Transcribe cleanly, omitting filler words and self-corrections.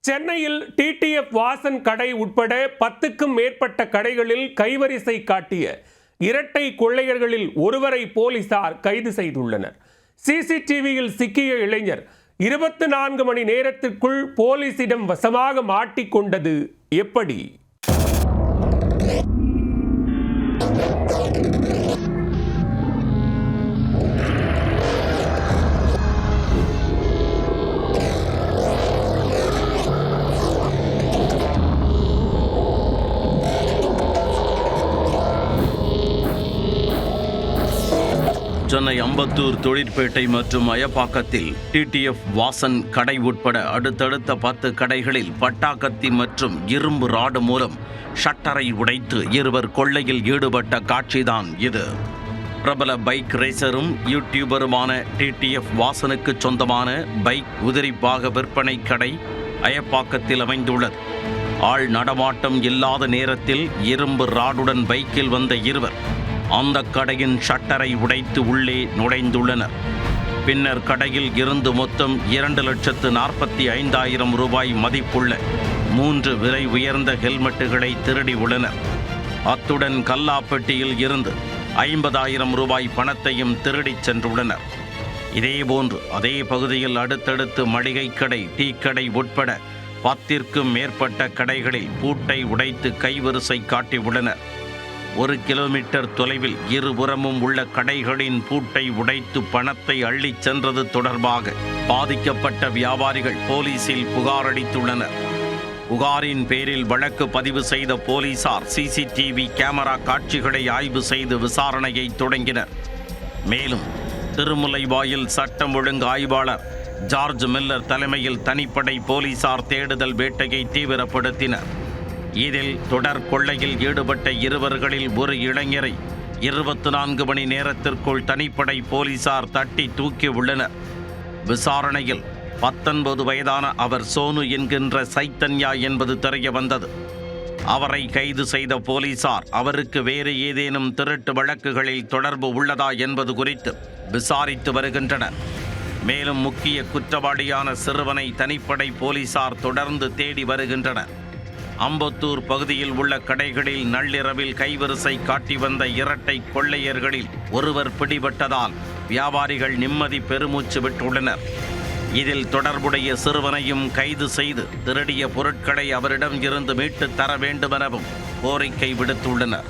சென்னையில் டிடிஎஃப் வாசன் கடை உட்பட 10க்கும் மேற்பட்ட கடைகளில் கைவரிசை காட்டிய இரட்டை கொள்ளையர்களில் ஒருவரை போலீசார் கைது செய்துள்ளனர். சிசிடிவியில் சிக்கிய இளைஞர் 24 மணி நேரத்திற்குள் போலீசிடம் வசமாக மாட்டிக்கொண்டது எப்படி? சென்னை அம்பத்தூர் தொழிற்பேட்டை மற்றும் அயப்பாக்கத்தில் டிடிஎஃப் வாசன் கடை உட்பட அடுத்தடுத்த 10 கடைகளில் பட்டாக்கத்தி மற்றும் இரும்பு ராடு மூலம் ஷட்டரை உடைத்து இருவர் கொள்ளையில் ஈடுபட்ட காட்சிதான் இது. பிரபல பைக் ரேசரும் யூடியூபருமான டிடிஎஃப் வாசனுக்கு சொந்தமான பைக் உதிரிப்பாக விற்பனை கடை அயப்பாக்கத்தில் அமைந்துள்ளது. ஆள் நடமாட்டம் இல்லாத நேரத்தில் இரும்பு ராடுடன் பைக்கில் வந்த இருவர் அந்த கடையின் ஷட்டரை உடைத்து உள்ளே நுழைந்துள்ளனர். பின்னர் கடையில் இருந்து மொத்தம் 2,45,000 ரூபாய் மதிப்புள்ள 3 விலை உயர்ந்த ஹெல்மெட்டுகளை திருடி உள்ளனர். அத்துடன் கல்லாப்பெட்டியில் இருந்து 50,000 ரூபாய் பணத்தையும் திருடிச் சென்றுள்ளனர். இதேபோன்று அதே பகுதியில் அடுத்தடுத்து மளிகை கடை, டீ கடை உட்பட 10க்கும் மேற்பட்ட கடைகளில் பூட்டை உடைத்து கைவரிசை காட்டியுள்ளனர். 1 கிலோமீட்டர் தொலைவில் இருபுறமும் உள்ள கடைகளின் பூட்டை உடைத்து பணத்தை அள்ளிச் சென்றது தொடர்பாக பாதிக்கப்பட்ட வியாபாரிகள் போலீசில் புகார் அளித்துள்ளனர். புகாரின் பேரில் வழக்கு பதிவு செய்த போலீசார் சிசிடிவி கேமரா காட்சிகளை ஆய்வு செய்து விசாரணையை தொடங்கினர். மேலும் திருமுல்லைவாயில் சட்டம் ஒழுங்கு ஆய்வாளர் ஜார்ஜ் மில்லர் தலைமையில் தனிப்படை போலீசார் தேடுதல் வேட்டையை தீவிரப்படுத்தினர். இதில் தொடர் கொள்ளையில் ஈடுபட்ட இருவர்களில் ஒரு இளைஞரை 24 மணி நேரத்திற்குள் தனிப்படை போலீசார் தட்டி தூக்கி உள்ளனர். விசாரணையில் 19 வயதான அவர் சோனு என்கின்ற சைத்தன்யா என்பது தெரிய வந்தது. அவரை கைது செய்த போலீசார் அவருக்கு வேறு ஏதேனும் திருட்டு வழக்குகளில் தொடர்பு உள்ளதா என்பது குறித்து விசாரித்து வருகின்றனர். மேலும் முக்கிய குற்றவாளியான சிறுவனை தனிப்படை போலீசார் தொடர்ந்து தேடி வருகின்றனர். அம்பத்தூர் பகுதியில் உள்ள கடைகளில் நள்ளிரவில் கைவரிசை காட்டி வந்த இரட்டை கொள்ளையர்களில் ஒருவர் பிடிபட்டதால் வியாபாரிகள் நிம்மதி பெருமூச்சு விட்டுள்ளனர். இதில் தொடர்புடைய சிறுவனையும் கைது செய்து திருடிய பொருட்களை அவரிடம் இருந்து மீட்டு தர வேண்டுமெனவும் கோரிக்கை விடுத்துள்ளனர்.